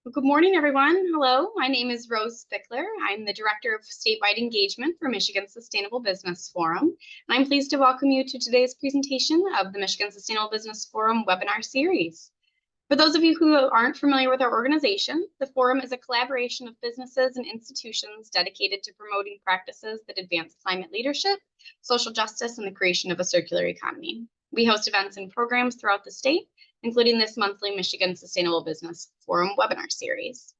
Well, good morning, everyone. Hello, my name is Rose Spickler. I'm the Director of Statewide Engagement for Michigan Sustainable Business Forum. And I'm pleased to welcome you to today's presentation of the Michigan Sustainable Business Forum webinar series. For those of you who aren't familiar with our organization, the Forum is a collaboration of businesses and institutions dedicated to promoting practices that advance climate leadership, social justice, and the creation of a circular economy. We host events and programs throughout the state, including this monthly Michigan Sustainable Business Forum webinar series.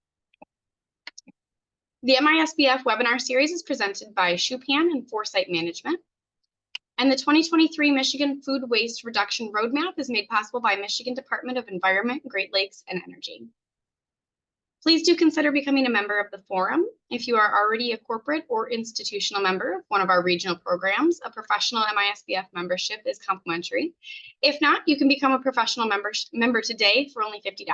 The MiSBF webinar series is presented by Schupan and Foresight Management. And the 2023 Michigan Food Waste Reduction Roadmap is made possible by Michigan Department of Environment, Great Lakes, and Energy. Please do consider becoming a member of the forum. If you are already a corporate or institutional member of one of our regional programs, a professional MiSBF membership is complimentary. If not, you can become a professional member today for only $50.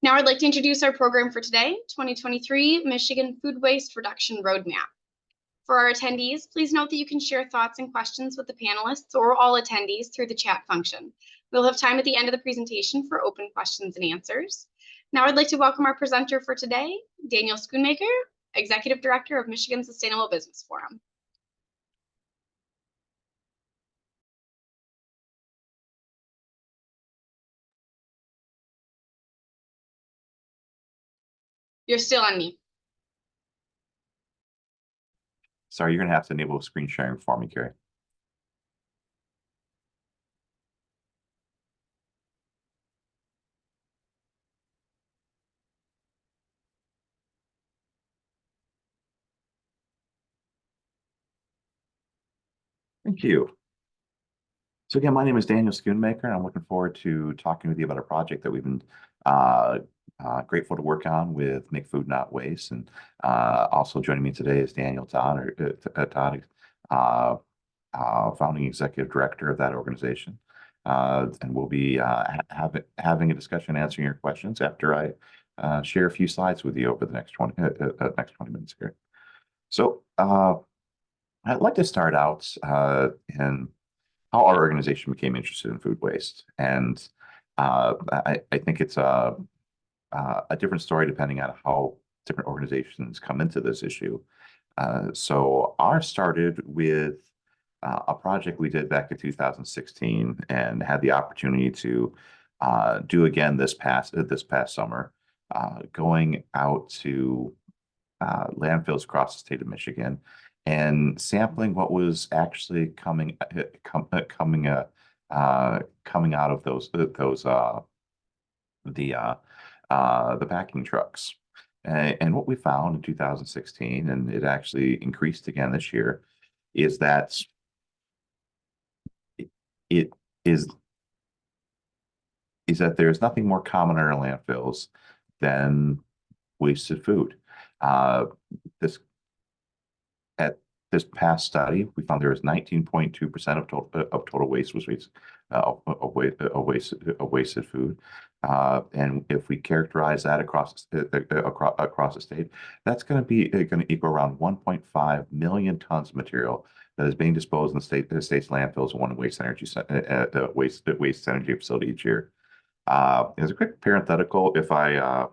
Now I'd like to introduce our program for today, 2023 Michigan Food Waste Reduction Roadmap. For our attendees, please note that you can share thoughts and questions with the panelists or all attendees through the chat function. We'll have time at the end of the presentation for open questions and answers. Now I'd like to welcome our presenter for today, Daniel Schoonmaker, Executive Director of Michigan Sustainable Business Forum. You're still on mute. Sorry, you're going to have to enable screen sharing for me, Carrie. Thank you. So again, my name is Daniel Schoonmaker, and I'm looking forward to talking with you about a project that we've been grateful to work on with Make Food Not Waste. And also joining me today is Daniel Todd, founding executive director of that organization. And we'll be having a discussion, answering your questions after I share a few slides with you over the next 20 minutes here. So I'd like to start out in how our organization became interested in food waste. And I think it's a different story depending on how different organizations come into this issue. So ours started with a project we did back in 2016 and had the opportunity to do again this past summer, going out to landfills across the state of Michigan and sampling what was actually coming out of the packing trucks. And what we found in 2016, and it actually increased again this year, is that there's nothing more common in our landfills than wasted food. This past study, we found there was 19.2% of total waste was wasted food, and if we characterize that across the state, that's going to equal around 1.5 million tons of material that is being disposed in the state's landfills and one waste energy facility each year. As a quick parenthetical, if I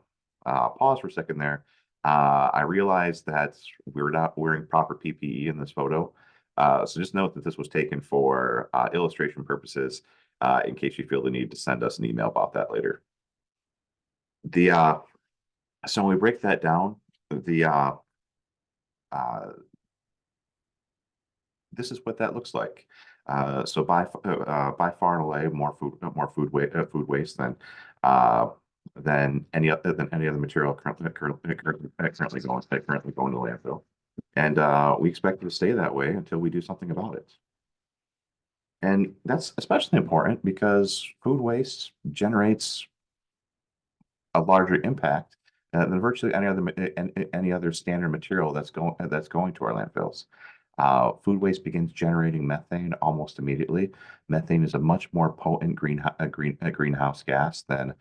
pause for a second there. I realized that we're not wearing proper PPE in this photo. So just note that this was taken for illustration purposes in case you feel the need to send us an email about that later. So when we break that down, this is what that looks like. So by far and away, more food waste than any other material currently going to landfill, and we expect it to stay that way until we do something about it. And that's especially important because food waste generates a larger impact than virtually any other standard material that's going to our landfills. Food waste begins generating methane almost immediately. Methane is a much more potent greenhouse gas than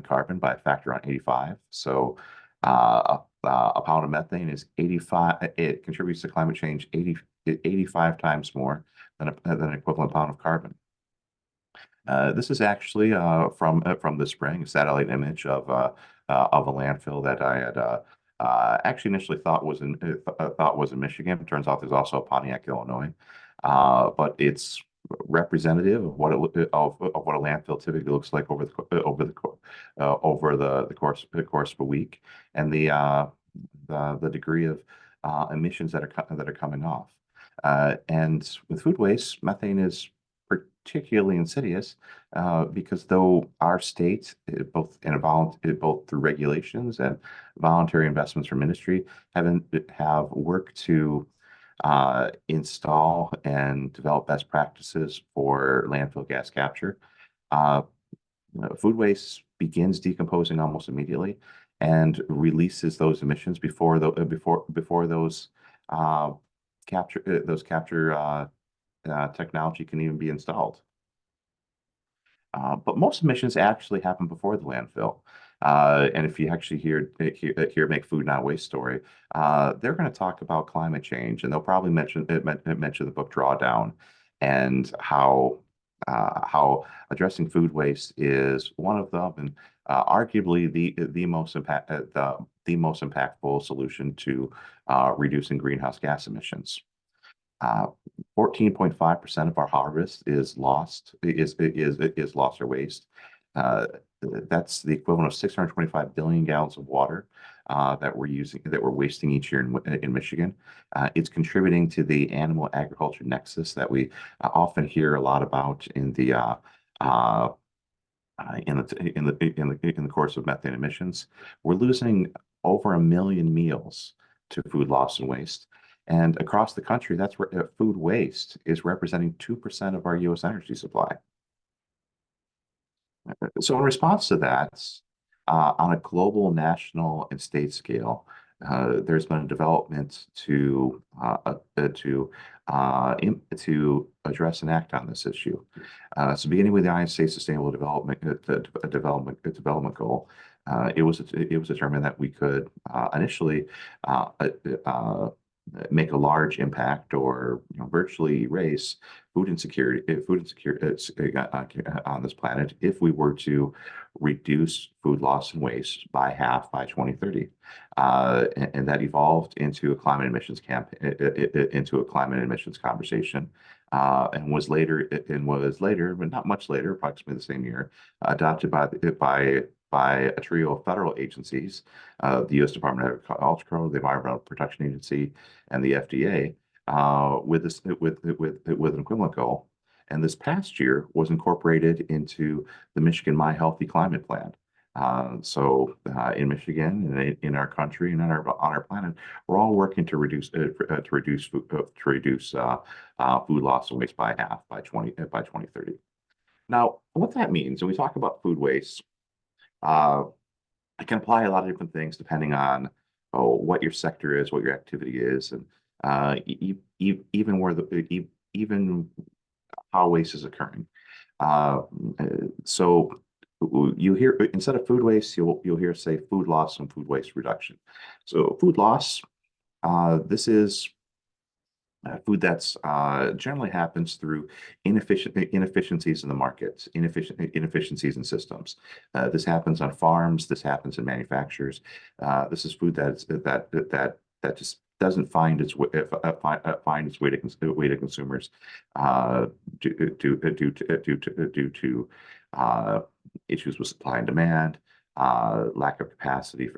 carbon by a factor around 85. So a pound of methane is 85. It contributes to climate change 85 times more than an equivalent pound of carbon. This is actually from the spring, a satellite image of a landfill that I had actually initially thought was in Michigan. Turns out there's also a Pontiac, Illinois, but it's representative of of what a landfill typically looks like over the course of a week, and the degree of emissions that are coming off. And with food waste, methane is particularly insidious because though our state, both through regulations and voluntary investments from industry, have worked to install and develop best practices for landfill gas capture. Uh, Food waste begins decomposing almost immediately and releases those emissions before uh, those capture technology can even be installed. But most emissions actually happen before the landfill. And if you actually hear Make Food Not Waste story, they're going to talk about climate change, and they'll probably mention the book Drawdown and how addressing food waste is one of them, and arguably the most impactful solution to reducing greenhouse gas emissions. 14.5% of our harvest is lost or waste. Uh, that's the equivalent of 625 billion gallons of water that we're wasting each year in Michigan. It's contributing to the animal agriculture nexus that we often hear a lot about uh, in the course of methane emissions. We're losing over 1 million meals to food loss and waste. And across the country, that's where food waste is representing 2% of our U.S. energy supply. So in response to that, on a global, national, and state scale, there's been a development to address and act on this issue. So beginning with the United States Sustainable Development Goal, it was determined that we could initially uh, uh, make a large impact or virtually erase on this planet if we were to reduce food loss and waste by half by 2030. And that evolved into a climate emissions conversation. And was later, but not much later, approximately the same year, adopted by a trio of federal agencies, the U.S. Department of Agriculture, the Environmental Protection Agency, and the FDA, with an equivalent goal. And this past year was incorporated into the Michigan My Healthy Climate Plan. In Michigan, and in our country, and on our planet, we're all working to reduce food loss and waste by half by 2030. Now, what that means, when we talk about food waste, uh, it can apply a lot of different things depending on what your sector is, what your activity is, and even even how waste is occurring. Uh, so you hear, instead of food waste, you'll hear say food loss and food waste reduction. So food loss, this is food that's generally happens through inefficiencies in the markets, inefficiencies in systems. This happens on farms. This happens in manufacturers. This is food that just doesn't find its way to consumers due to issues with supply and demand, lack of capacity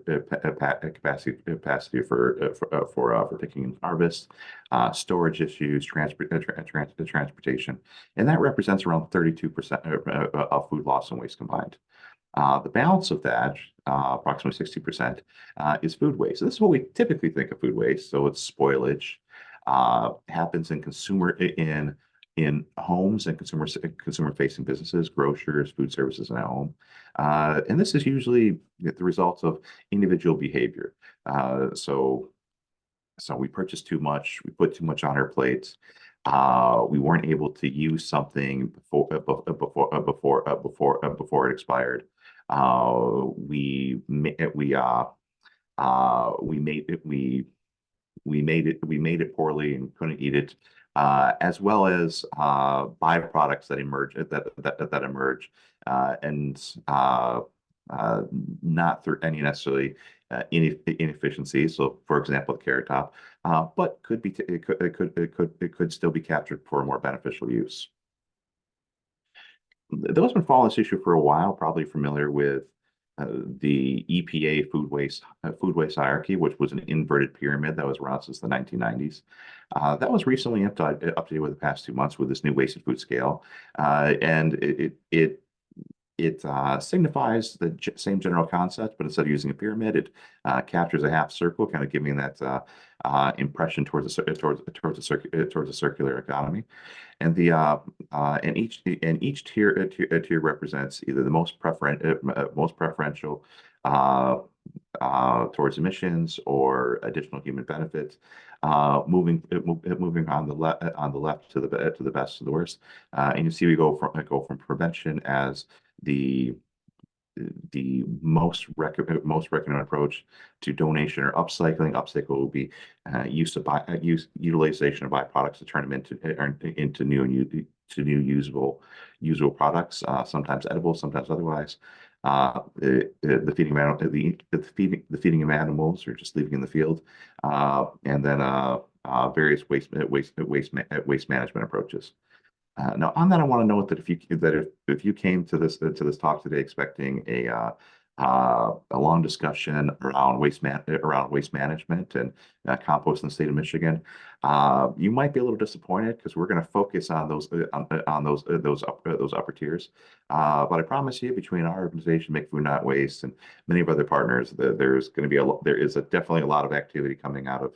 for picking and harvest, storage issues, transportation, and that represents around 32% of food loss and waste combined. The balance of that, approximately 60%, is food waste. So this is what we typically think of food waste. So it's spoilage, happens in homes and consumer-facing businesses, grocers, food services, and at home. And this is usually the result of individual behavior. So we purchase too much, we put too much on our plates. We weren't able to use something before it expired. We ma- we made it poorly and couldn't eat it as well as byproducts that emerge that emerge and not through any necessarily inefficiencies. So, for example, the carrot top, but it could still be captured for a more beneficial use. Those have been following this issue for a while, probably familiar with the EPA food waste hierarchy, which was an inverted pyramid that was around since the 1990s. That was recently updated with the past 2 months with this new wasted food scale, and it signifies the same general concept, but instead of using a pyramid, it captures a half circle, kind of giving that impression towards a circular economy. And each tier represents either the most preferential towards emissions or additional human benefits, moving on the left to the best to the worst. And you see we go from prevention as the most recommended approach to donation or upcycling. Upcycle will be utilization of byproducts to turn them into new usable products, sometimes edible, sometimes otherwise. The feeding of animals or just leaving in the field, and then various waste management approaches. Now, on that, I want to note that if you came to this talk today expecting a long discussion around waste management and compost in the state of Michigan, you might be a little disappointed because we're going to focus on those upper tiers. But I promise you, between our organization, Make Food Not Waste, and many of our other partners, there is definitely a lot of activity coming out of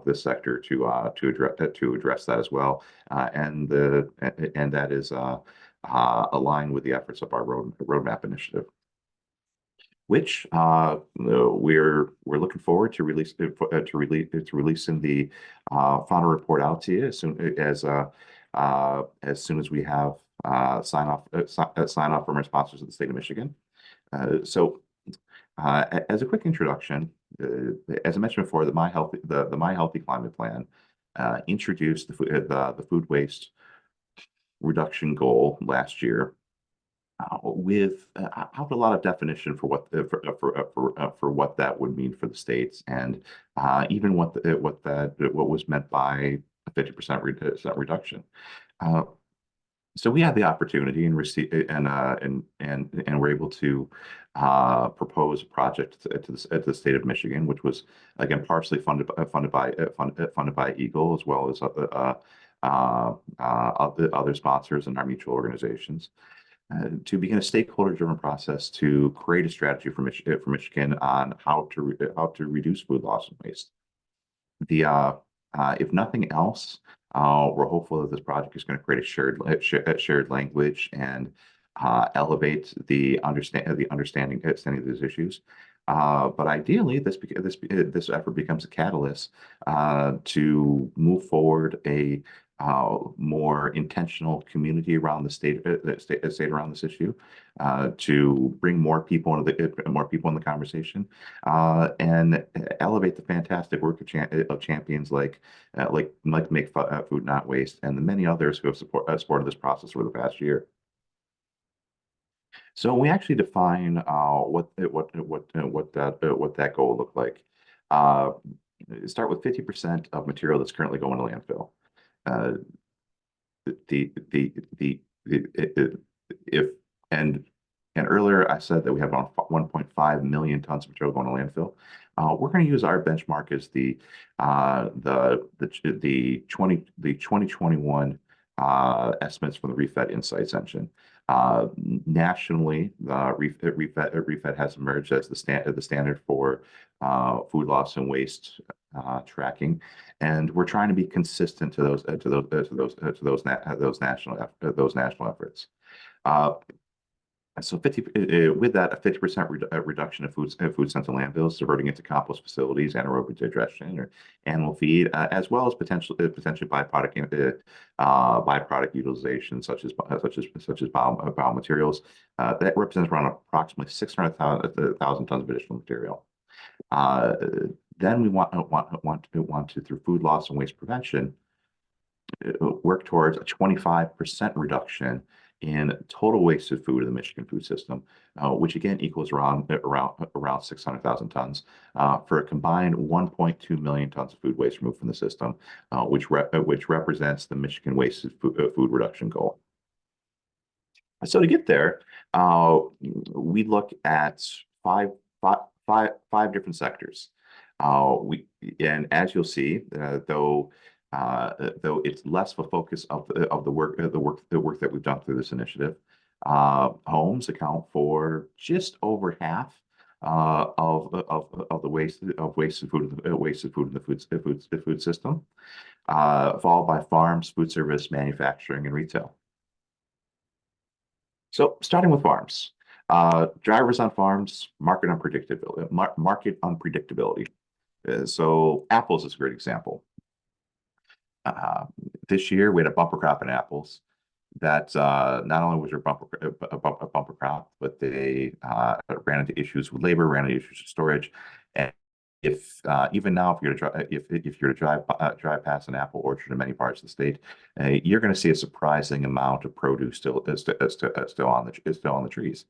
this sector to address that as well, and that is aligned with the efforts of our roadmap initiative, which we're looking forward to releasing the final report out to you as soon as we have sign off from our sponsors of the state of Michigan. As a quick introduction, as I mentioned before, the My Healthy Climate Plan introduced the food waste reduction goal last year with a lot of definition for what that would mean for the states, and even what was meant by a 50% reduction. So we had the opportunity and we're able to propose a project to the state of Michigan, which was again partially funded by Eagle, as well as other sponsors and our mutual organizations, to begin a stakeholder-driven process to create a strategy for Michigan on how to reduce food loss and waste. If nothing else, we're hopeful that this project is going to create a shared language and elevate the understanding of these issues. But ideally, this effort becomes a catalyst to move forward a more intentional community around the state around this issue, to bring more people in the conversation, and elevate the fantastic work of champions like Make Food Not Waste, and the many others who have supported this process over the past year. So we actually define what that goal looked like. Start with 50% of material that's currently going to landfill. And earlier I said that we have about 1.5 million tons of material going to landfill. We're going to use our benchmark as the 2021 estimates from the REFET Insights engine. Nationally, REFET has emerged as the standard for food loss and waste tracking, and we're trying to be consistent to those national efforts. So with that, a 50% reduction of food sent to landfills, diverting into compost facilities, anaerobic digestion, or animal feed, as well as potentially byproduct utilization, such as biomaterials. That represents around approximately 600,000 tons of additional material. Then we want to, through food loss and waste prevention, work towards a 25% reduction in total wasted food in the Michigan food system, which again equals around 600,000 tons, for a combined 1.2 million tons of food waste removed from the system, which represents the Michigan wasted food reduction goal. So to get there, we look at five different sectors. And as you'll see, though it's less of a focus of the work that we've done through this initiative, homes account for just over half of the wasted food in the food system, followed by farms, food service, manufacturing, and retail. So starting with farms, drivers on farms, market unpredictability. So apples is a great example. This year we had a bumper crop in apples that not only was there a bumper crop, but they ran into issues with labor, ran into issues with storage. And if even now, if you're to drive past an apple orchard in many parts of the state, you're going to see a surprising amount of produce still on the trees.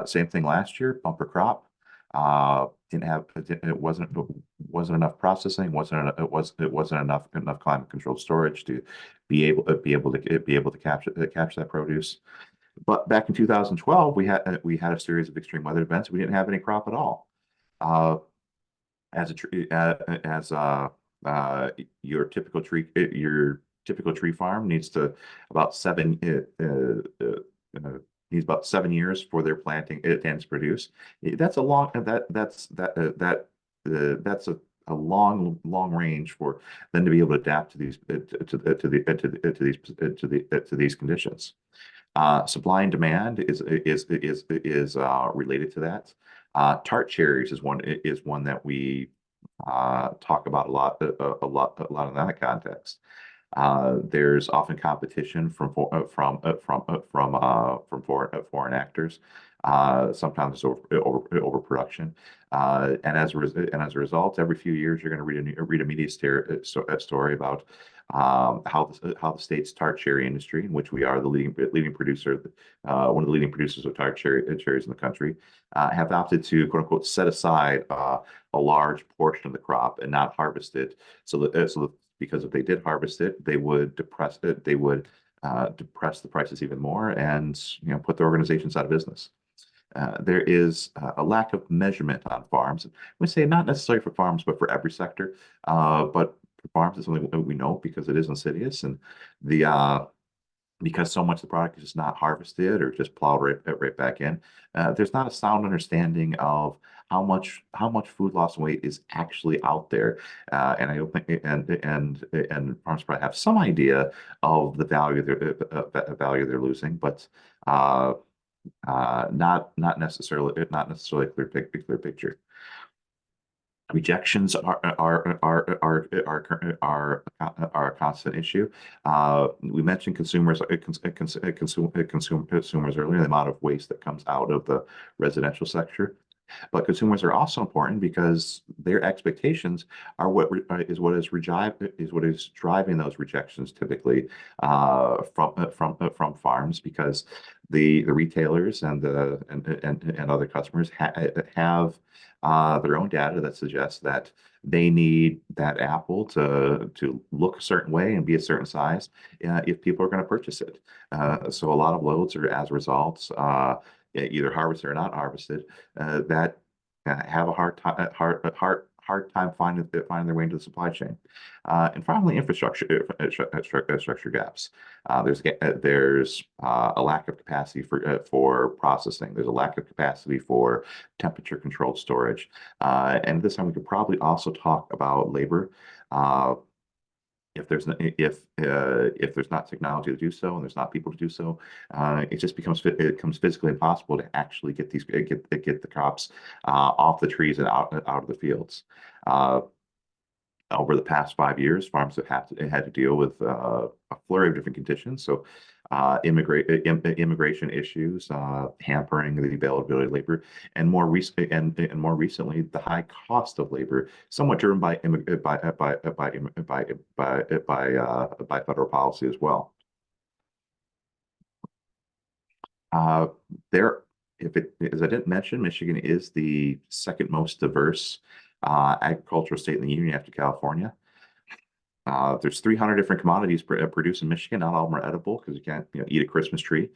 Same thing last year, bumper crop. It wasn't enough processing, it wasn't enough climate controlled storage to be able to capture that produce. But back in 2012, we had a series of extreme weather events. We didn't have any crop at all. Your typical tree farm needs about 7 years for their planting and to produce. That's a long range for them to be able to adapt to these conditions. Supply and demand is related to that. Tart cherries is one that we talk about a lot in that context. There's often competition from foreign actors. Sometimes it's overproduction, and as a result, every few years you're going to read a media story about how the state's tart cherry industry, in which we are the leading producer, one of the leading producers of tart cherries in the country, have opted to quote unquote set aside a large portion of the crop and not harvest it, because if they did harvest it, they would depress the prices even more, and put the organizations out of business. There is a lack of measurement on farms. We say not necessarily for farms, but for every sector. But for farms is something we know because it is insidious, and because so much of the product is just not harvested or just plowed right back in. There's not a sound understanding of how much food loss and weight is actually out there, and I don't think and farms probably have some idea of the value they're losing, but not necessarily a clear picture. Rejections are a constant issue. We mentioned consumers earlier, the amount of waste that comes out of the residential sector. But consumers are also important because their expectations are what is driving those rejections typically from farms, because the retailers and other customers have their own data that suggests that they need that apple to look a certain way and be a certain size if people are going to purchase it. So a lot of loads are, as a result, either harvested or not harvested, that have a hard time finding their way into the supply chain. And finally, infrastructure gaps. There's a lack of capacity for processing. There's a lack of capacity for temperature controlled storage. And this time we could probably also talk about labor. If there's not technology to do so, and there's not people to do so, it becomes physically impossible to actually get the crops off the trees and out of the fields. Over the past 5 years, farms have had to deal with a flurry of different conditions. So immigration issues, hampering the availability of labor, and more recently, the high cost of labor, somewhat driven by federal policy as well. Uh, there, as I didn't mention, Michigan is the second most diverse agricultural state in the union after California. There's 300 different commodities produced in Michigan. Not all of them are edible because you can't, eat a Christmas tree.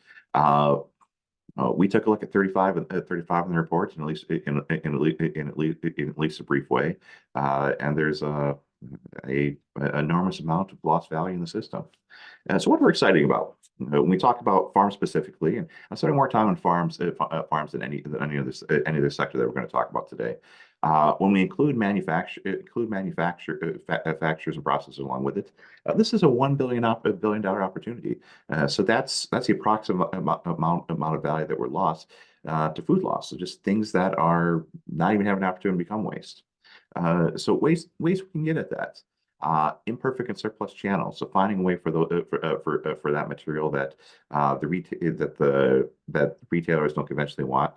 We took a look at 35 in the reports, in at least a brief way, and there's a enormous amount of lost value in the system. And so, what we're excited about when we talk about farms specifically, and I'm spending more time on farms than any other sector that we're going to talk about today. When we include manufacturers and processors along with it, this is a $1 billion opportunity. So that's the approximate amount of value that were lost to food loss. So just things that are not even having an opportunity to become waste. So ways we can get at that. Imperfect and surplus channels. So finding a way for for that material that that retailers don't conventionally want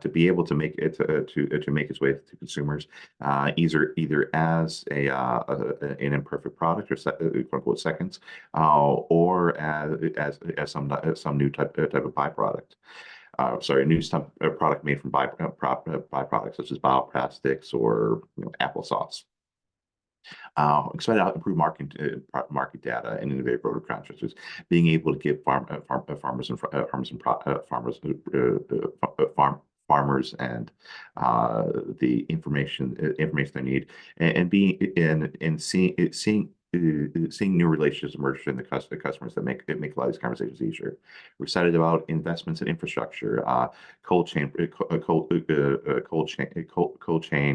to be able to make it to make its way to consumers, either as an imperfect product or quote unquote seconds, or as some new type of byproduct. Sorry, a new product made from byproducts such as bioplastics or applesauce. Excited to improve market data and innovative product contractors, being able to give farmers and the information they need, and being and seeing new relationships emerge in the customers that make a lot of these conversations easier. We're excited about investments in infrastructure, cold chain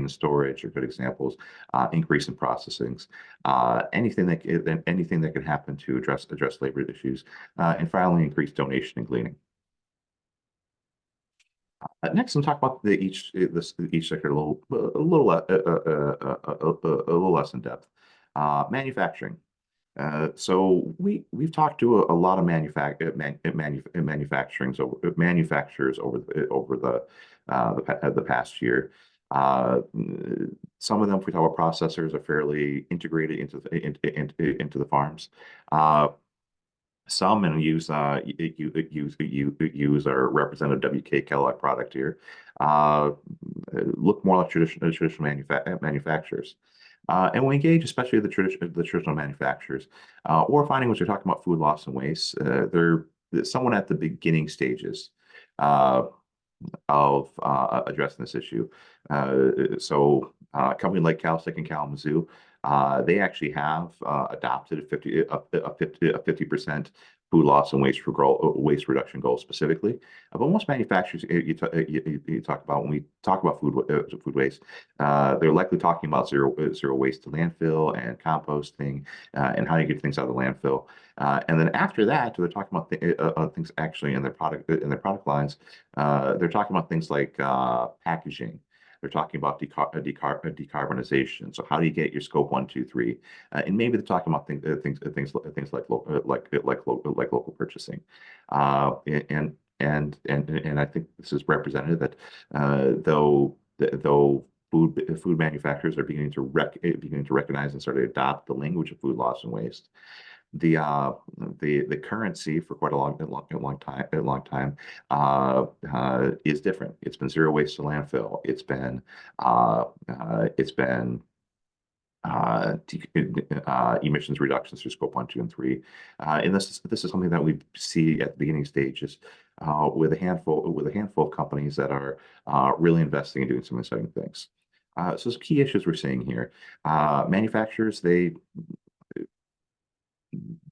storage are good examples. Increase in processings, anything that can happen to address labor issues, and finally increase donation and gleaning. Next, I'm talk about each sector a little less in depth. Manufacturing. So we've talked to a lot of manufacturers over the past year. Some of them, if we talk about processors, are fairly integrated into the farms. Some use our representative W.K. Kellogg product here. Look more like traditional manufacturers. And we engage, especially the traditional manufacturers. We're finding, when we're talking about food loss and waste, they're somewhat at the beginning stages of addressing this issue. So a company like Calstick and Kalamazoo, they actually have adopted a 50% food loss and waste reduction goal specifically. But most manufacturers you talk about, when we talk about food waste, they're likely talking about zero waste to landfill and composting, and how you get things out of the landfill. And then after that, they're talking about things actually in their product lines. They're talking about things like packaging. They're talking about decarbonization. So how do you get your scope 1, 2, 3? And maybe they're talking about things like local purchasing. And I think this is representative that though food manufacturers are beginning to recognize and start to adopt the language of food loss and waste, the currency for quite a long time is different. It's been zero waste to landfill. It's been emissions reductions through scope 1, 2, and 3. And this is something that we see at the beginning stages with a handful of companies that are really investing in doing some exciting things. So some key issues we're seeing here. Manufacturers,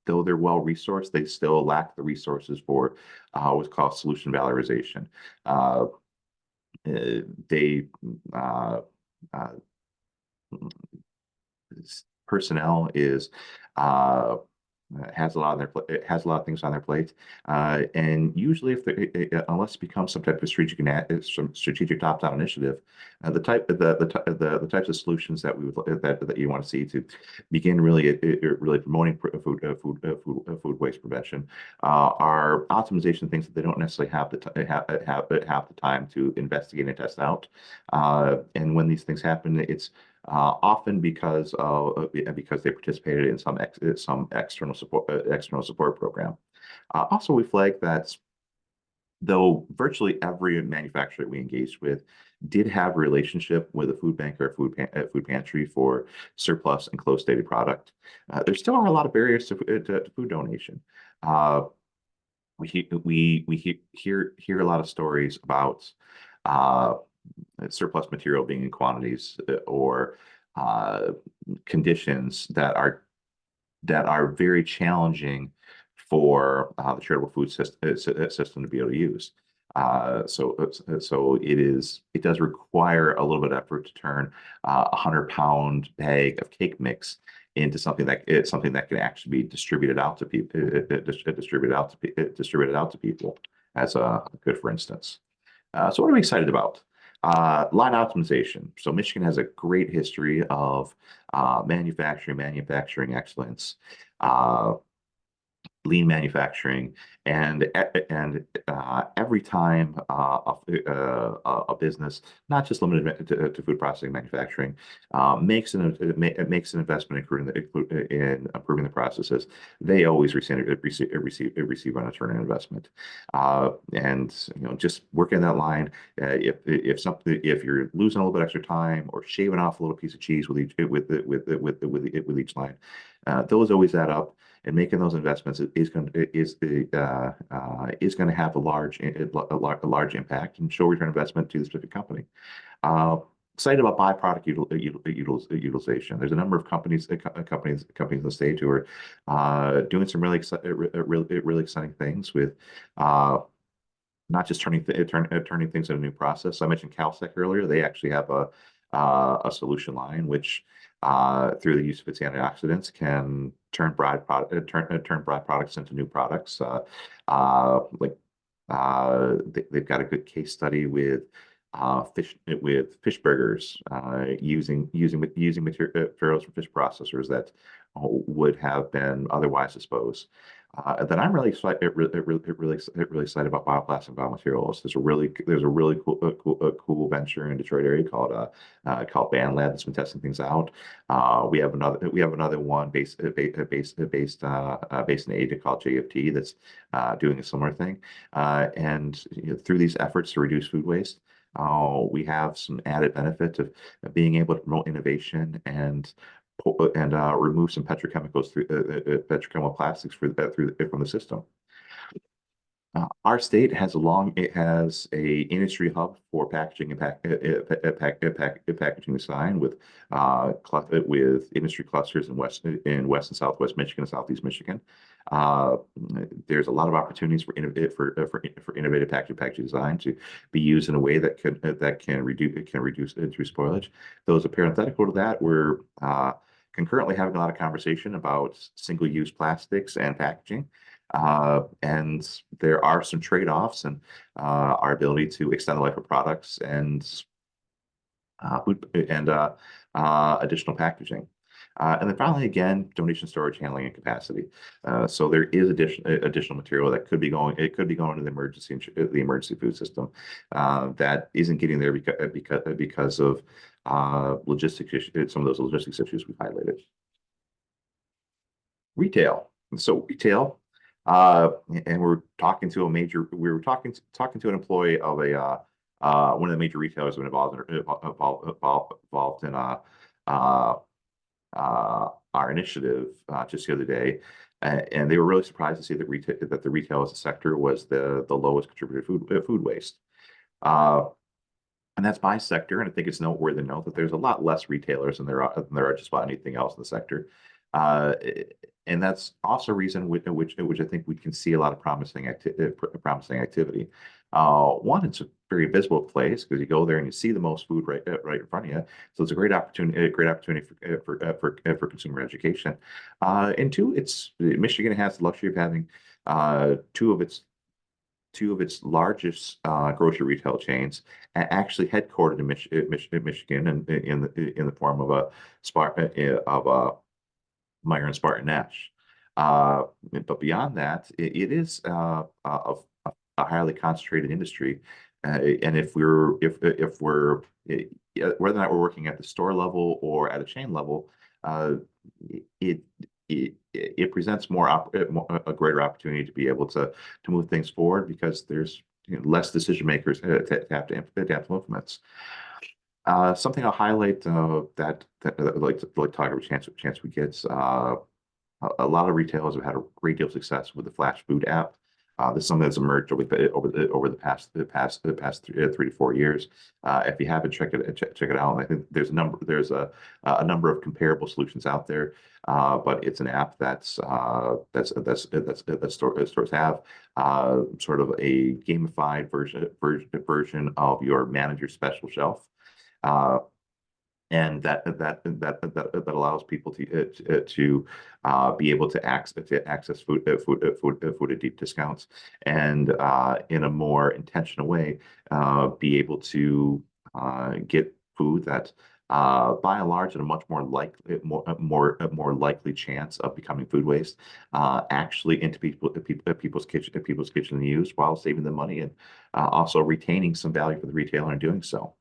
though they're well resourced, they still lack the resources for what's called solution valorization. Personnel is has a lot on their it has a lot of things on their plate, and usually, if unless it becomes some type of some strategic top-down initiative, the types of solutions that we would that you want to see to begin really promoting food waste prevention are optimization things that they don't necessarily have the time to investigate and test out, and when these things happen, it's often because they participated in some external support program. Also, we flag that though virtually every manufacturer we engaged with did have a relationship with a food bank or food pantry for surplus and close dated product, there still are a lot of barriers to food donation. Uh, we hear a lot of stories about uh, surplus material being in quantities or uh, conditions that are very challenging for the charitable food system to be able to use. So it does require a little bit of effort to turn a 100-pound bag of cake mix into something that can actually be distributed out to people, distributed out to people as a good, for instance. So what are we excited about? Line optimization. So Michigan has a great history of manufacturing excellence, uh, lean manufacturing, and every time a business, not just limited to food processing manufacturing, makes an investment in improving the processes, they always receive a return on investment. And just working that line, if you're losing a little bit extra time or shaving off a little piece of cheese with each line, those always add up, and making those investments is going to have a large impact and show return investment to the specific company. Excited about byproduct utilization. There's a number of companies in the state who are doing some really exciting things with not just turning things into a new process. So I mentioned CalSec earlier. They actually have a solution line which, through the use of its antioxidants, can turn byproducts into new products. They've got a good case study with fish burgers, using materials from fish processors that would have been otherwise disposed. Then I'm really excited, really excited about bioplastic biomaterials. There's a really cool venture in Detroit area called Band Lab that's been testing things out. We have another one based in Ada called JFT that's doing a similar thing. And through these efforts to reduce food waste, we have some added benefit of being able to promote innovation and remove some petrochemicals petrochemical plastics from the system. Our state has a industry hub for packaging and packaging design with industry clusters in West and Southwest Michigan and Southeast Michigan. There's a lot of opportunities for innovative packaging design to be used in a way that can reduce through spoilage. Though as a parenthetical to that, we're concurrently having a lot of conversation about single-use plastics and packaging. And there are some trade-offs in our ability to extend the life of products and additional packaging. And then finally, again, donation, storage, handling, and capacity. So there is additional material that could be going. It could be going to the emergency food system that isn't getting there because of logistics issues. Some of those logistics issues we've highlighted. Retail. So retail. And we were talking to an employee of one of the major retailers who involved in our initiative just the other day, and they were really surprised to see that the retail as a sector was the lowest contributor to food waste. And that's by sector, and I think it's noteworthy to note that there's a lot less retailers than there are just about anything else in the sector. And that's also a reason which I think we can see a lot of promising activity. One, it's a very visible place because you go there and you see the most food right in front of you. So it's a great opportunity for consumer education. And two, it's Michigan has the luxury of having two of its largest grocery retail chains actually headquartered in Michigan, and in the form of a Meyer and Spartan Nash. But beyond that, it is a highly concentrated industry. And if we're whether or not we're working at the store level or at a chain level, uh, it it presents a greater opportunity to be able to move things forward because there's less decision makers to have to implement. Something I'll highlight that I'd like to talk about chance we get. A lot of retailers have had a great deal of success with the Flash Food app. This is something that's emerged over the past 3 to 4 years. If you haven't check it out. I think there's a number of comparable solutions out there, but it's an app that stores have sort of a gamified version of your manager special shelf. And that allows people to be able to access food at deep discounts, and in a more intentional way, be able to get food that by and large, at a much more likely chance of becoming food waste, actually into people's kitchen to use while saving them money and also retaining some value for the retailer in doing so.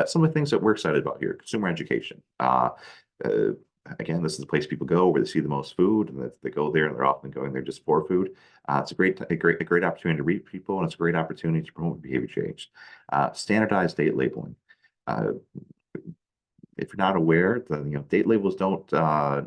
Some of the things that we're excited about here: consumer education. Uh, Again, this is the place people go where they see the most food, and they go there and they're often going there just for food. It's a great opportunity to reach people, and it's a great opportunity to promote behavior change. Standardized date labeling. Uh, if you're not aware, date labels don't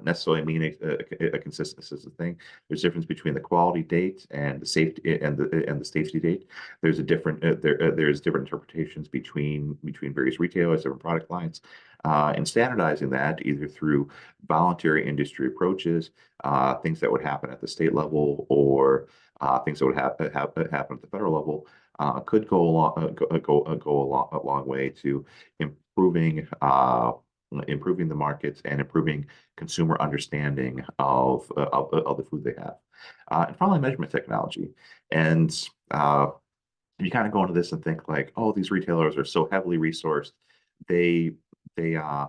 necessarily mean a consistent thing. There's a difference between the quality date and the safety date. There's different interpretations between various retailers, different product lines, and standardizing that either through voluntary industry approaches, things that would happen at the state level, or things that would happen at the federal level, could go a long way to improving improving the markets and improving consumer understanding of the food they have. And finally, measurement technology. And you kind of go into this and think like, oh, these retailers are so heavily resourced. They they uh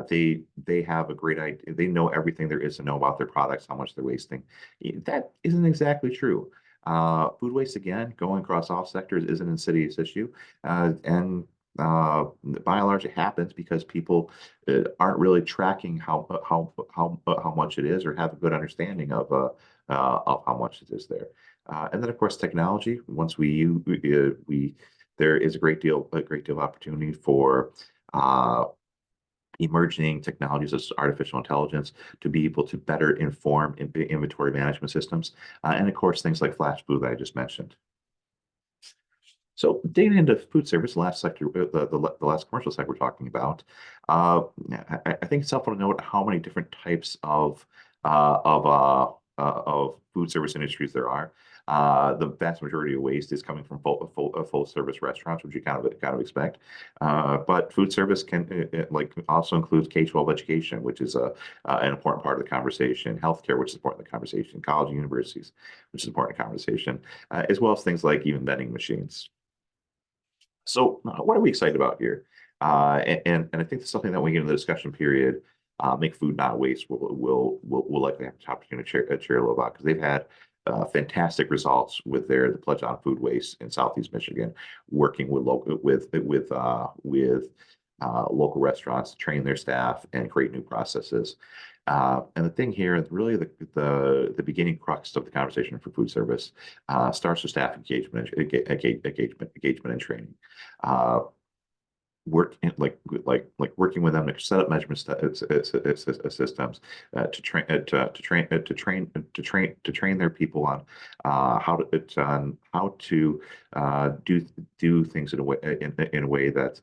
they have a great idea. They know everything there is to know about their products, how much they're wasting. That isn't exactly true. Food waste, again, going across all sectors, is an insidious issue, and by and large, it happens because people aren't really tracking how much it is, or have a good understanding of how much it is there. And then, of course, technology. Once we there is a great deal of opportunity for emerging technologies such as artificial intelligence to be able to better inform inventory management systems, and of course things like flash food that I just mentioned. So digging into food service, the last sector, the last commercial sector we're talking about, I think it's helpful to note how many different types of food service industries there are. The vast majority of waste is coming from full service restaurants, which you kind of expect. But food service can also includes K-12 education, which is an important part of the conversation. Healthcare, which is important in the conversation. College and universities, which is important in the conversation, as well as things like even vending machines. So, what are we excited about here? And I think that's something that when we get into the discussion period, make food not waste, will likely have an opportunity to share a little about, because they've had fantastic results with the Pledge on Food Waste in Southeast Michigan, working with local restaurants to train their staff and create new processes. And the thing here, really the beginning crux of the conversation for food service starts with staff engagement and training. working with them to set up measurement systems to train their people on how to do things in a way that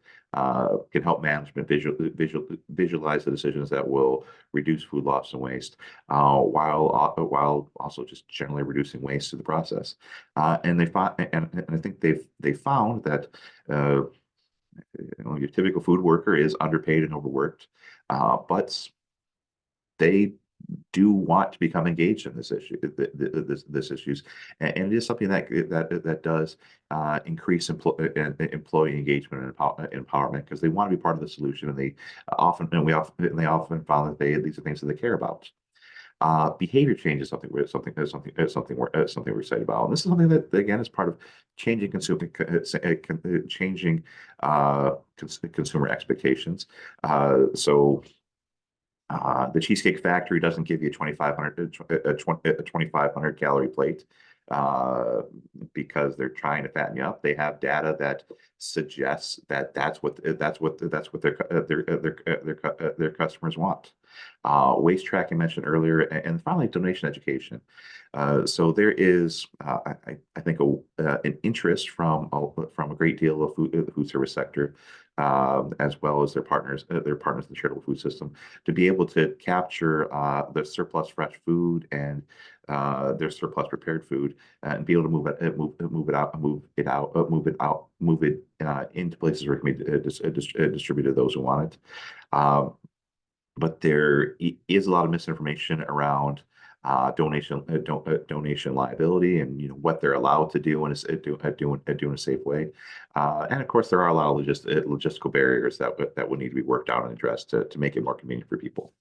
can help management visualize the decisions that will reduce food loss and waste, while also just generally reducing waste through the process. And I think they found that your typical food worker is underpaid and overworked, but they do want to become engaged in this issue, this issues, and it is something that does increase employee engagement and empowerment, because they want to be part of the solution, and they often found that these are things that they care about. Behavior change is something we're excited about, and this is something that again is part of changing consumer expectations. The Cheesecake Factory doesn't give you a 2,500 calorie plate because they're trying to fatten you up. They have data that suggests that that's what their customers want. Waste tracking mentioned earlier, and finally donation education. So there is, I think, an interest from a great deal of the food service sector, as well as their partners in the charitable food system, to be able to capture the surplus fresh food and their surplus prepared food, and be able to move it into places where it can be distributed to those who want it. But there is a lot of misinformation around donation liability, and what they're allowed to do in a safe way. And of course, there are a lot of logistical barriers that would need to be worked out and addressed to make it more convenient for people.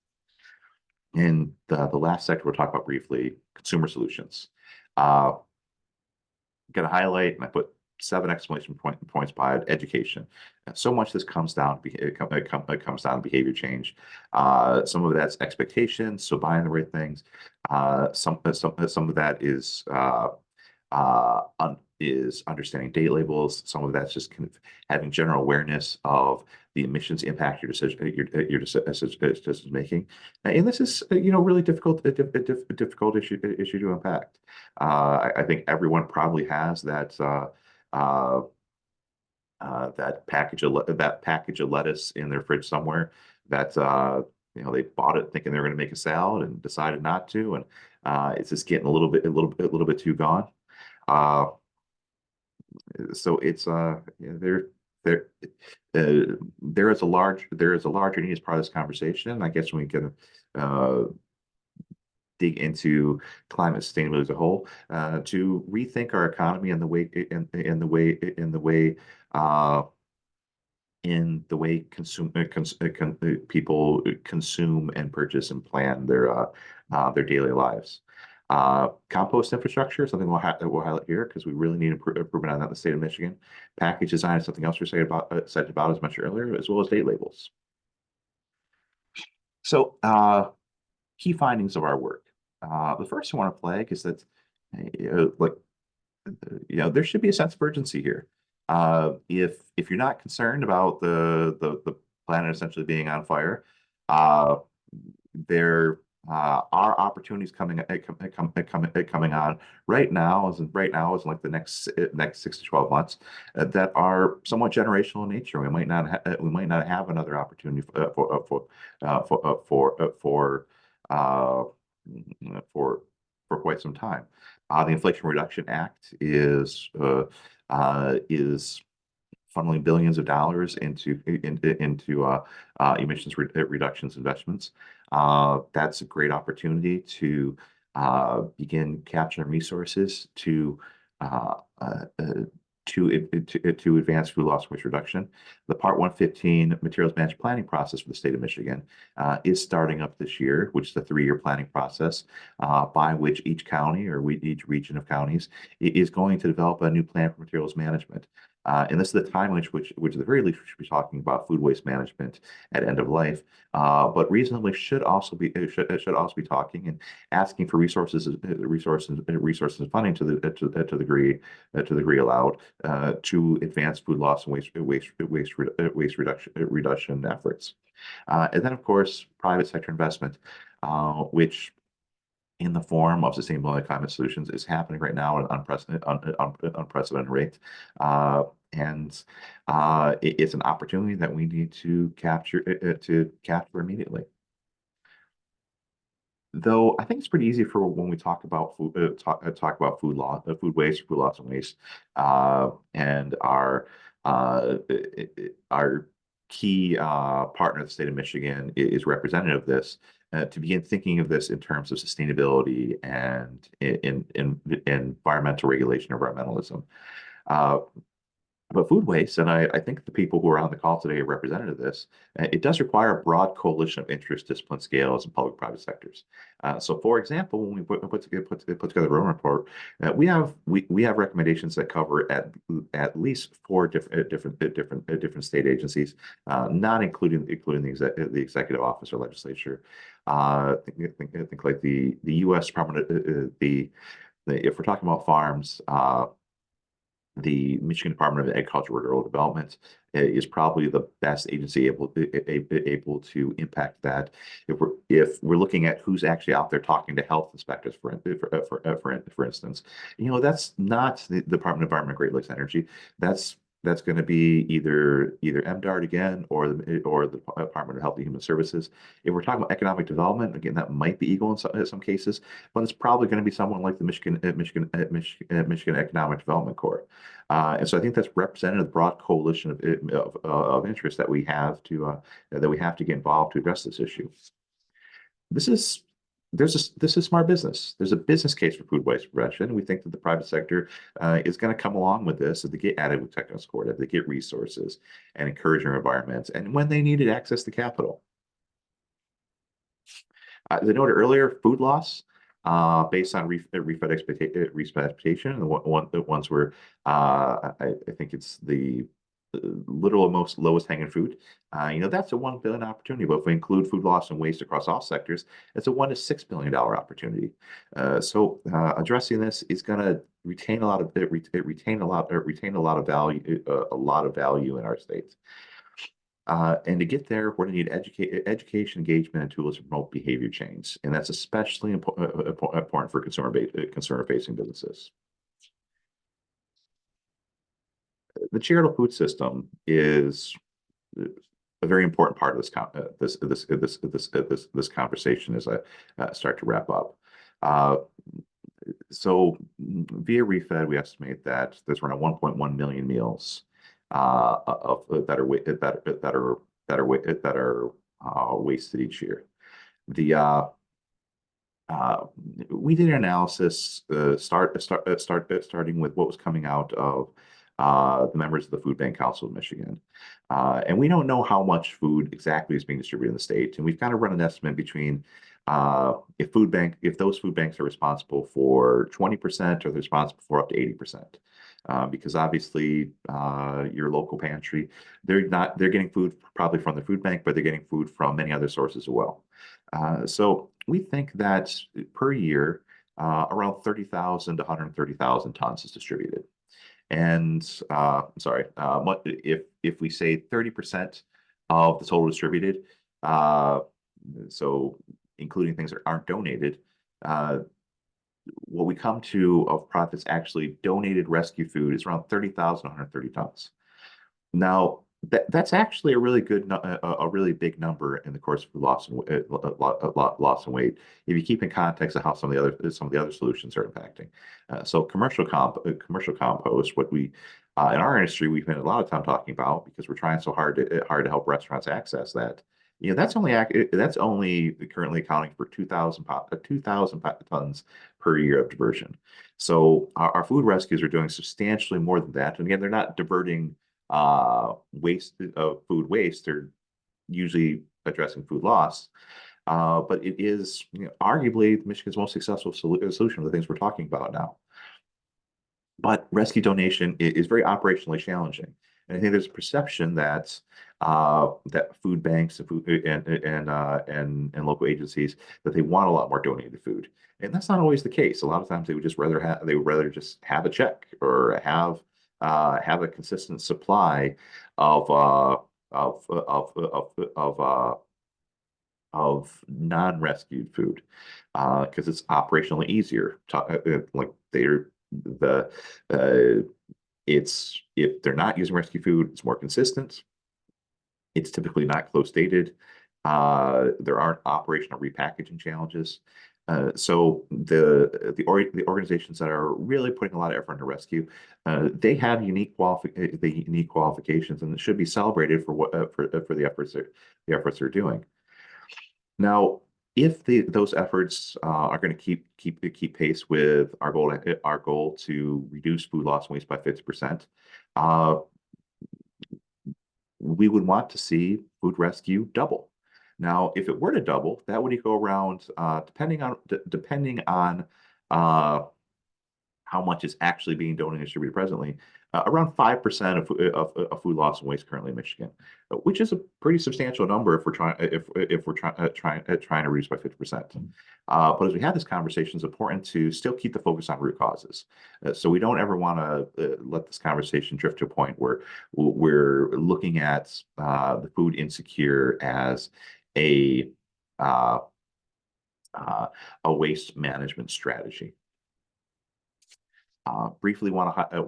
And the last sector we'll talk about briefly: consumer solutions. Going to highlight, and I put 7 exclamation points by it: education. So much of this comes down to behavior change. Some of that's expectations, so buying the right things. Some of that is understanding date labels. Some of that's just kind of having general awareness of the emissions impact your decision making. And this is really difficult issue to impact. I think everyone probably has that package of lettuce in their fridge somewhere that they bought it thinking they were going to make a salad and decided not to, and it's just getting a little bit too gone. So it's there is a larger need as part of this conversation. I guess when we can dig into climate sustainability as a whole, to rethink our economy and the way people consume and purchase and plan their daily lives. Compost infrastructure is something we'll highlight here, because we really need improvement on that in the state of Michigan. Package design is something else we're excited about, as mentioned earlier, as well as date labels. So key findings of our work. The first I want to flag is that there should be a sense of urgency here. If you're not concerned about the planet essentially being on fire, there are opportunities coming on right now, as in like the next 6 to 12 months, that are somewhat generational in nature. We might not have another opportunity for quite some time. The Inflation Reduction Act is funneling billions of dollars into emissions reductions investments. That's a great opportunity to begin capturing resources to advance food loss waste reduction. The Part 115 materials management planning process for the state of Michigan is starting up this year, which is a 3-year planning process by which each county, or each region of counties, is going to develop a new plan for materials management. And this is the time which at the very least we should be talking about food waste management at end of life. But reasonably should also be should also be talking and asking for resources and funding to the degree allowed to advance food loss and waste reduction efforts. And then, of course, private sector investment, which in the form of sustainable climate solutions is happening right now at an unprecedented rate. And it's an opportunity that we need to capture immediately. Though I think it's pretty easy for when we talk about talk about food waste, food loss and waste, and uh, our key partner, the state of Michigan, is representative of this. To begin thinking of this in terms of sustainability and in environmental regulation, environmentalism. Uh, but food waste, and I think the people who are on the call today are representative of this, it does require a broad coalition of interest, discipline, scales, and public-private sectors. So, for example, when we put together a report, we have recommendations that cover at least four different state agencies, not including the executive office or legislature. I think like the U.S. Department if we're talking about farms. The Michigan Department of Agriculture and Rural Development is probably the best agency able to impact that. If we're looking at who's actually out there talking to health inspectors, for instance, that's not the Department of Environment, Great Lakes Energy. That's going to be either MDARD again or the Department of Health and Human Services. If we're talking about economic development, again, that might be Eagle in some cases, but it's probably going to be someone like the Michigan Economic Development Corps. And so I think that's represented the broad coalition of interest that we have to get involved to address this issue. This is smart business. There's a business case for food waste prevention. We think that the private sector is going to come along with this if they get added with technical support, if they get resources and encouraging environments, and when they needed access to capital. As I noted earlier, food loss based on refed expectation, and the ones where I think it's the literal most lowest hanging fruit. That's a $1 billion opportunity. But if we include food loss and waste across all sectors, it's a $1 to $6 billion opportunity. So addressing this is going to retain a lot of value in our state. And to get there, we're going to need education, engagement, and tools to promote behavior change, and that's especially important for consumer-facing businesses. The charitable food system is a very important part of this conversation as I start to wrap up. So via refed, we estimate that there's around 1.1 million meals that are wasted each year. We did an analysis starting with what was coming out of the members of the Food Bank Council of Michigan. And we don't know how much food exactly is being distributed in the state. And we've kind of run an estimate between if those food banks are responsible for 20% or they're responsible for up to 80%. Because obviously your local pantry, they're getting food probably from the food bank, but they're getting food from many other sources as well. So we think that per year, around 30,000 to 130,000 tons is distributed. And if we say 30% of the total distributed, so including things that aren't donated, what we come to of profits actually donated rescue food is around 30,130 tons. Now, that's actually a really big number in the course of loss and weight. If you keep in context of how some of the other solutions are impacting. So commercial compost, what we in our industry we've spent a lot of time talking about because we're trying so hard to help restaurants access that. That's only currently accounting for 2,000 tons per year of diversion. So our food rescues are doing substantially more than that. And again, they're not diverting food waste. They're usually addressing food loss. But it is arguably Michigan's most successful solution to the things we're talking about now. but rescue donation is very operationally challenging. And I think there's a perception that that food banks and food and local agencies that they want a lot more donated food, and that's not always the case. A lot of times they would rather just have a check or have a consistent supply of of non-rescued food because it's operationally easier. Like the it's if they're not using rescue food, it's more consistent. It's typically not close dated. There aren't operational repackaging challenges. So the organizations that are really putting a lot of effort into rescue, they have unique qualifications, and it should be celebrated for what for the efforts they're doing. Now, if those efforts are going to keep pace with our goal to reduce food loss and waste by 50%, uh, we would want to see food rescue double. Now, if it were to double, that would go around depending on uh, how much is actually being donated and distributed presently, around 5% of food loss and waste currently in Michigan, which is a pretty substantial number if we're trying to reduce by 50%. But as we have this conversation, it's important to still keep the focus on root causes. So we don't ever want to let this conversation drift to a point where we're looking at the food insecure as a uh, a waste management strategy. Briefly want to highlight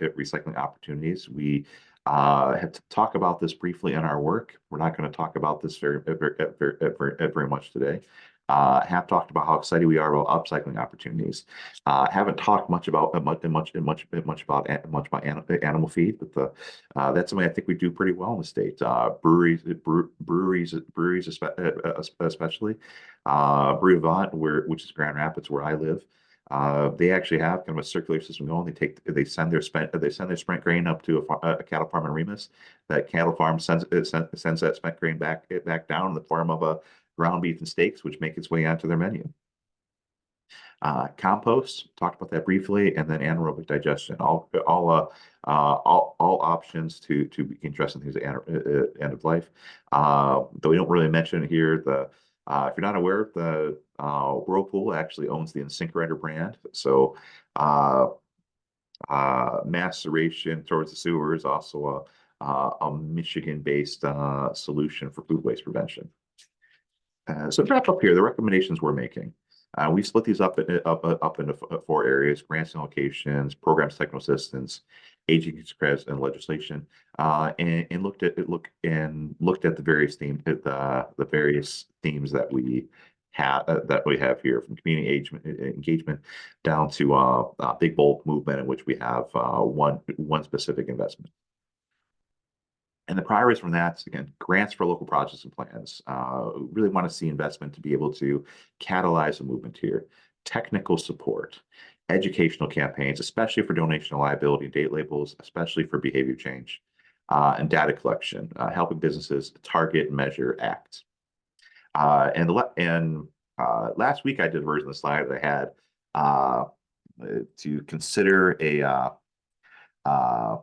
recycling opportunities. We have to talk about this briefly in our work. We're not going to talk about this very much today. Have talked about how excited we are about upcycling opportunities. Haven't talked much about animal feed, but that's something I think we do pretty well in the state. Breweries especially. Brew Vaught, which is Grand Rapids, where I live. They actually have kind of a circular system going. They send their spent grain up to a cattle farm in Remus. That cattle farm sends that spent grain back down in the form of a ground beef and steaks, which make its way onto their menu. Compost, talked about that briefly, and then anaerobic digestion, all options to begin addressing things at end of life. Though we don't really mention it here, if you're not aware, the Whirlpool actually owns the InSinkErator brand. So maceration towards the sewer is also a Michigan-based solution for food waste prevention. So to wrap up here, the recommendations we're making. We split these up into 4 areas: grants and allocations, programs, technical assistance, aging credits, and legislation. And looked at the various themes that we have here, from community engagement down to big bulk movement, in which we have one specific investment. And the priorities from that, again, grants for local projects and plans. Really want to see investment to be able to catalyze the movement here. Technical support, educational campaigns, especially for donation liability and date labels, especially for behavior change, and data collection, helping businesses target, measure, act. Last week I did a version of the slide that I had to consider uh,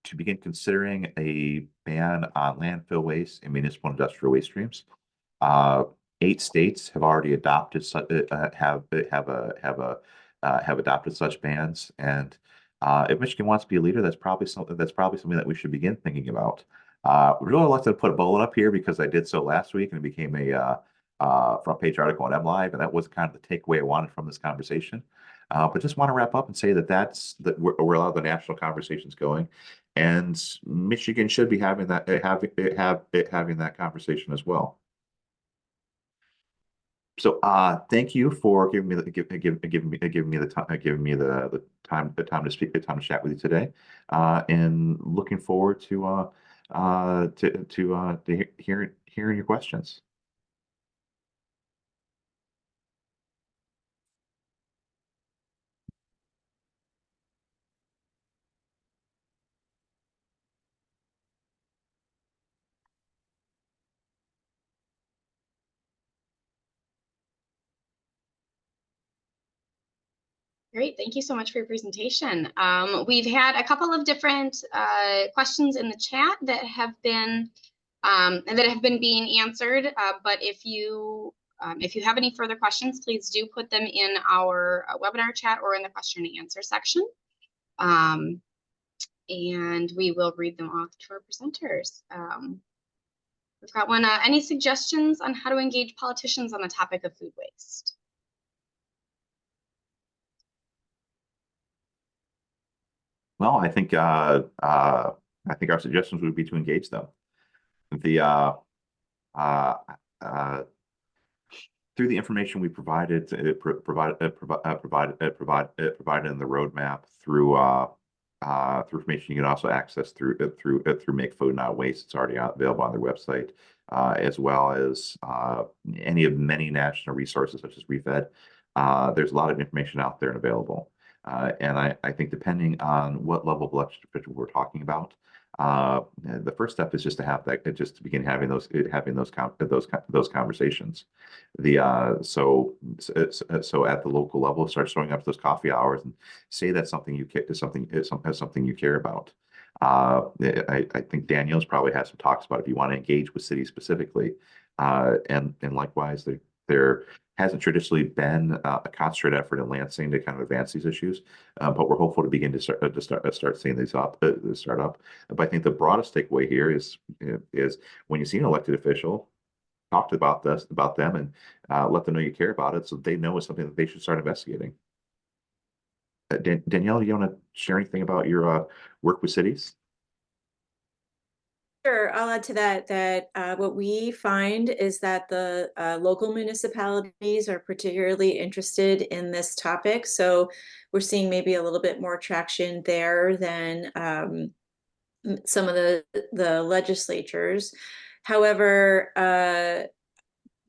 to begin considering a ban on landfill waste and municipal industrial waste streams. 8 states have already adopted have adopted such bans, and if Michigan wants to be a leader, that's probably something that we should begin thinking about. We're really reluctant to put a bullet up here because I did so last week and it became a front page article on MLive, and that was kind of the takeaway I wanted from this conversation. But just want to wrap up and say that's where a lot of the national conversation's going, and Michigan should be having that conversation as well. So, thank you for giving me the time to speak, the time to chat with you today, and looking forward to hearing your questions. Great, thank you so much for your presentation. We've had a couple of different questions in the chat that have been being answered. But if you have any further questions, please do put them in our webinar chat or in the question and answer section. And we will read them off to our presenters. We've got one. Any suggestions on how to engage politicians on the topic of food waste? Well, I think our suggestions would be to engage them. The uh, uh, through the information we provided in the roadmap, through information you can also access through Make Food Not Waste. It's already available on their website, as well as any of many national resources such as ReFed. There's a lot of information out there and available. And I think depending on what level of elected official we're talking about, the first step is just to begin having those conversations. So at the local level, start showing up to those coffee hours and say that's something you care about. I think Danielle's probably has some talks about if you want to engage with cities specifically, and likewise there hasn't traditionally been a concentrated effort in Lansing to kind of advance these issues, but we're hopeful to begin to start seeing these start up. But I think the broadest takeaway here is when you see an elected official, talk about them, and let them know you care about it, so they know it's something that they should start investigating. Danielle, do you want to share anything about your work with cities? Sure, I'll add to that what we find is that the local municipalities are particularly interested in this topic. So we're seeing maybe a little bit more traction there than some of the legislatures. However,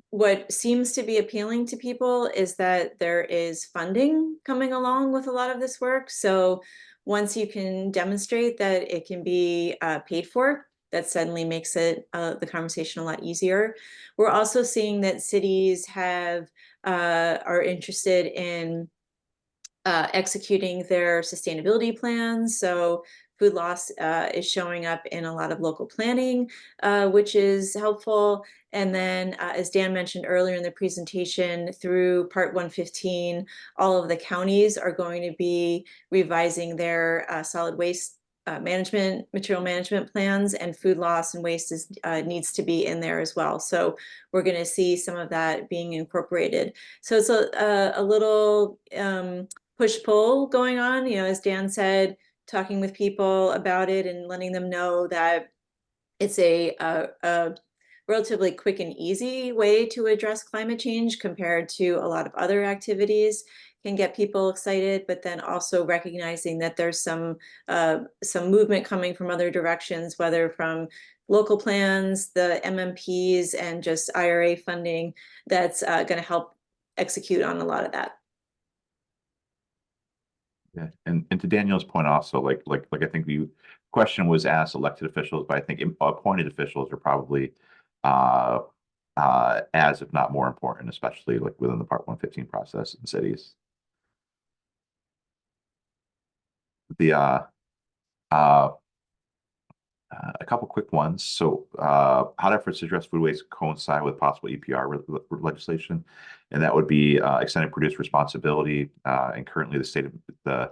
what seems to be appealing to people is that there is funding coming along with a lot of this work. So once you can demonstrate that it can be paid for, that suddenly makes it the conversation a lot easier. We're also seeing that cities are interested in executing their sustainability plans. So food loss is showing up in a lot of local planning, which is helpful. And then, as Dan mentioned earlier in the presentation, through Part 115, all of the counties are going to be revising their solid waste material management plans, and food loss and waste needs to be in there as well. So we're going to see some of that being incorporated. So it's a little push-pull going on, as Dan said, talking with people about it and letting them know that it's a relatively quick and easy way to address climate change compared to a lot of other activities can get people excited, but then also recognizing that there's some movement coming from other directions, whether from local plans, the MMPs, and just IRA funding that's going to help execute on a lot of that. Yeah, and to Danielle's point also, like I think the question was asked elected officials, but I think appointed officials are probably as if not more important, especially like within the Part 115 process in cities. A couple quick ones. So how do efforts to address food waste coincide with possible EPR legislation? And that would be extended producer responsibility. And currently the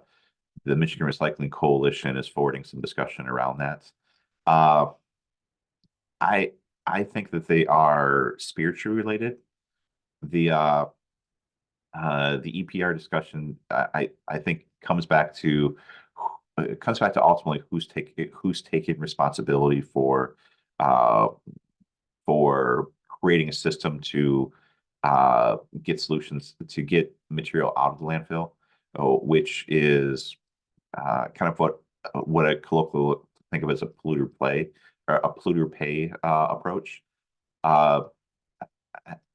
Michigan Recycling Coalition is forwarding some discussion around that. I think that they are spiritually related. The EPR discussion, I think comes back to ultimately who's taking responsibility for creating a system to get solutions to get material out of the landfill, which is kind of what I colloquially think of as a polluter pay approach. I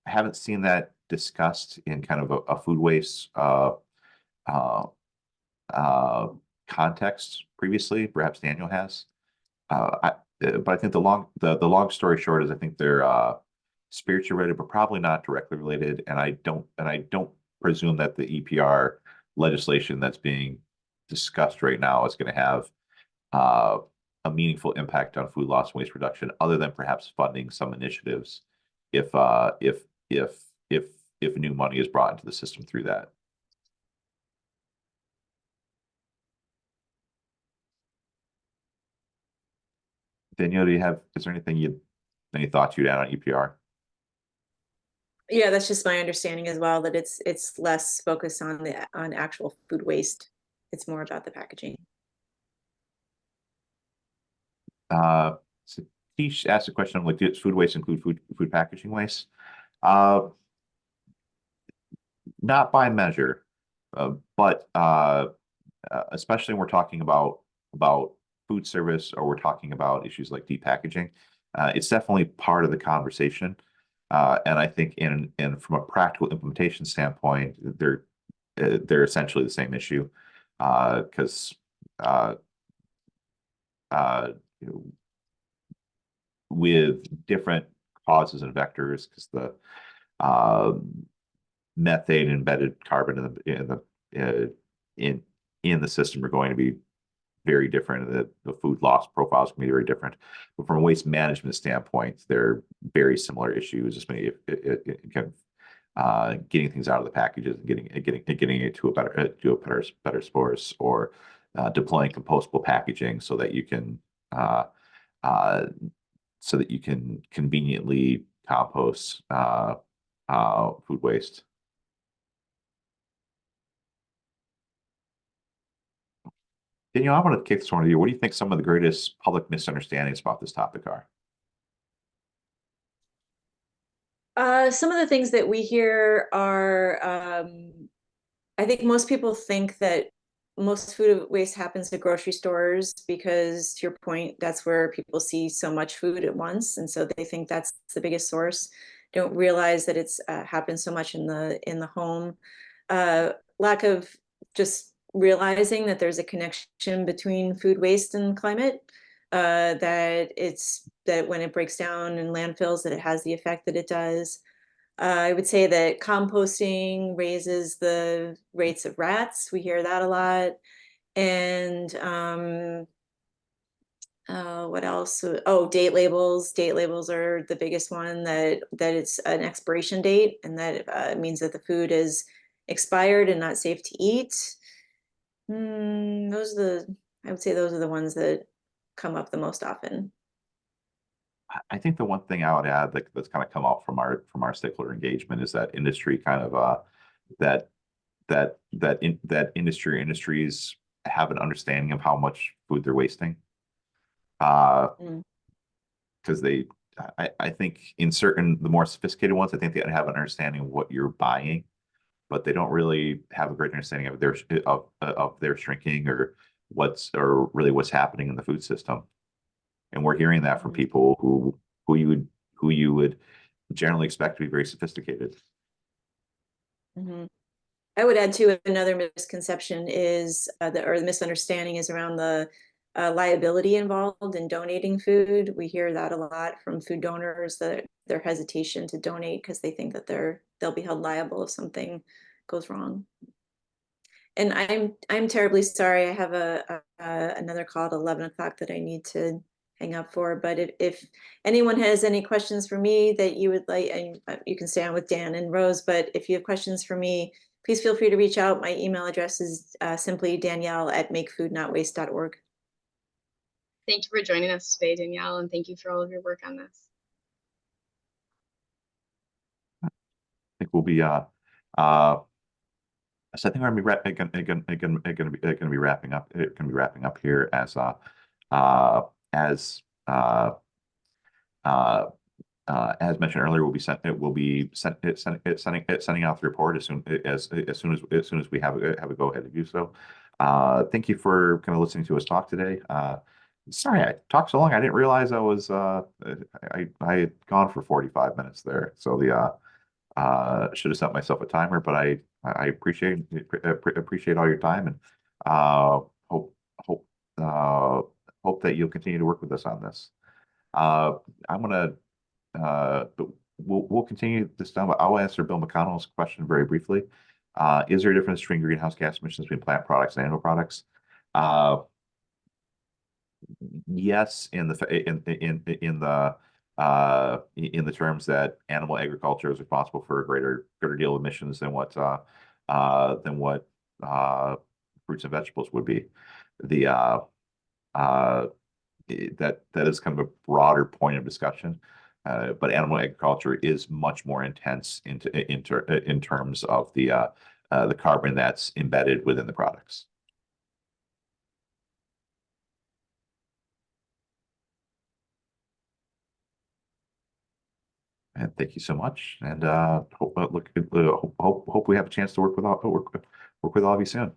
haven't seen that discussed in kind of a food waste context previously. Perhaps Daniel has, but I think the long story short is I think they're spiritually related, but probably not directly related. And I don't presume that the EPR legislation that's being discussed right now is going to have uh, a meaningful impact on food loss and waste reduction, other than perhaps funding some initiatives if if new money is brought into the system through that. Danielle, is there any thoughts you'd add on EPR? Yeah, that's just my understanding as well, that it's less focused on on actual food waste. It's more about the packaging. Satish asked a question like, does food waste include food packaging waste? Uh, Not by measure, but especially when we're talking about food service, or we're talking about issues like deep packaging, it's definitely part of the conversation. And I think from a practical implementation standpoint, they're essentially the same issue, because you know, with different causes and vectors, because the methane, embedded carbon in the system are going to be very different. The food loss profiles can be very different. But from a waste management standpoint, they're very similar issues. Just maybe getting things out of the packages and getting it to a better source, or deploying compostable packaging so that you can conveniently compost food waste. Daniel, I want to kick this one to you. What do you think some of the greatest public misunderstandings about this topic are? Some of the things that we hear are, I think most people think that most food waste happens at grocery stores because, to your point, that's where people see so much food at once, and so they think that's the biggest source. Don't realize that it's happens so much in the home. Lack of just realizing that there's a connection between food waste and climate. That when it breaks down in landfills, that it has the effect that it does. I would say that composting raises the rates of rats. We hear that a lot. And what else? Oh, date labels. Date labels are the biggest one, that it's an expiration date, and that means that the food is expired and not safe to eat. I would say those are the ones that come up the most often. I think the one thing I would add that's kind of come out from our stakeholder engagement is that industry kind of that industries have an understanding of how much food they're wasting. Mm. Because I think in the more sophisticated ones, I think they have an understanding of what you're buying, but they don't really have a great understanding of their shrinking, or really what's happening in the food system. And we're hearing that from people who you would generally expect to be very sophisticated. Mm-hmm. I would add to another misconception is or the misunderstanding is around the liability involved in donating food. We hear that a lot from food donors, that their hesitation to donate because they think that they'll be held liable if something goes wrong. And I'm terribly sorry. I have another call at 11 o'clock that I need to hang up for. But if anyone has any questions for me that you would like, and you can stay on with Dan and Rose, but if you have questions for me, please feel free to reach out. My email address is simply danielle@makefoodnotwaste.org. Thank you for joining us today, Danielle, and thank you for all of your work on this. I think we'll be so I think we're going to be wrapping up here as mentioned earlier. Sending out the report as soon as we have a go ahead to do so. Thank you for kind of listening to us talk today. Sorry I talked so long. I didn't realize I had gone for 45 minutes there. So should have set myself a timer, but I appreciate all your time, and hope that you'll continue to work with us on this. I'm gonna but we'll continue this down, but I'll answer Bill McConnell's question very briefly. Is there a difference between greenhouse gas emissions between plant products and animal products? Yes, in the terms that animal agriculture is responsible for a greater deal of emissions than what fruits and vegetables would be. The that is kind of a broader point of discussion. But animal agriculture is much more intense in terms of the carbon that's embedded within the products. And thank you so much. And hope we have a chance to work with all of you soon.